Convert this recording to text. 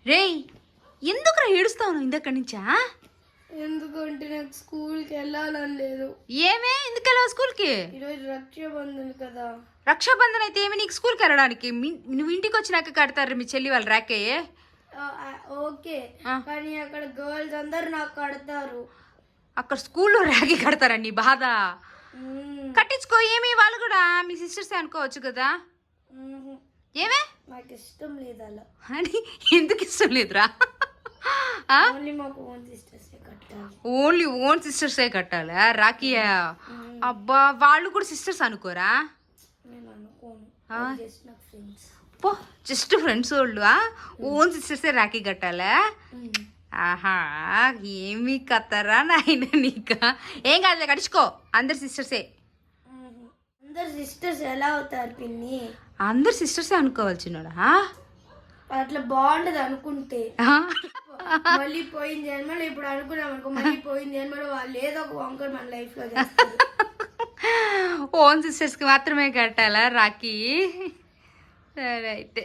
రేయ్ ఎందుకురా ఏడుస్తావు ఇందక్కడి నుంచా? ఎందుకంటే నాకు స్కూల్కి వెళ్ళాలని లేదు. ఏమే ఎందుకు వెళ్ళావు స్కూల్కి? ఈరోజు రక్షాబంధన్ కదా. రక్షాబంధన్ అయితే ఏమి నీకు స్కూల్కి వెళ్ళడానికి? నువ్వు ఇంటికి వచ్చినాక కడతారు మీ చెల్లి వాళ్ళు రాకే. ఓకే, కానీ అక్కడ గర్ల్స్ అందరు నాకు కడతారు. అక్కడ స్కూల్లో రాగి కడతారా? నీ బాధ కట్టించుకో. ఏమి వాళ్ళు కూడా మీ సిస్టర్స్ అనుకోవచ్చు కదా. ఏమే నాకు ఇష్టం లేదు అలా. అని ఎందుకు ఇష్టం లేదురా? ఓన్లీ మాకు ఓన్ సిస్టర్సే కట్టాలి. ఓన్లీ ఓన్ సిస్టర్సే కట్టాలా రాఖీయా? అబ్బా వాళ్ళు కూడా సిస్టర్స్ అనుకోరా? నేను అనుకోను, జస్ట్ నాకు ఫ్రెండ్స్. పో జస్ట్ ఫ్రెండ్స్ వాళ్ళు ఓన్ సిస్టర్సే రాఖీ కట్టాలా? ఆహా ఏమి కత్తరా నాయన నీక. ఏం కాదులే కట్టించుకో, అందరు సిస్టర్సే. అందరు సిస్టర్స్ ఎలా అవుతారు పిన్ని? అందరు సిస్టర్సే అనుకోవాలి చిన్నోడా. అట్లా బాగుంటది అనుకుంటే. మళ్ళీ పోయిన జన్మలో ఇప్పుడు అనుకున్నాం అనుకో, మళ్ళీ పోయిన జన్మలో వాళ్ళు ఏదో ఒక వంకర్ మన లైఫ్ లో చేస్తారు. ఓన్ సిస్టర్స్కి మాత్రమే కట్టాలా రాఖీ? సరే అయితే.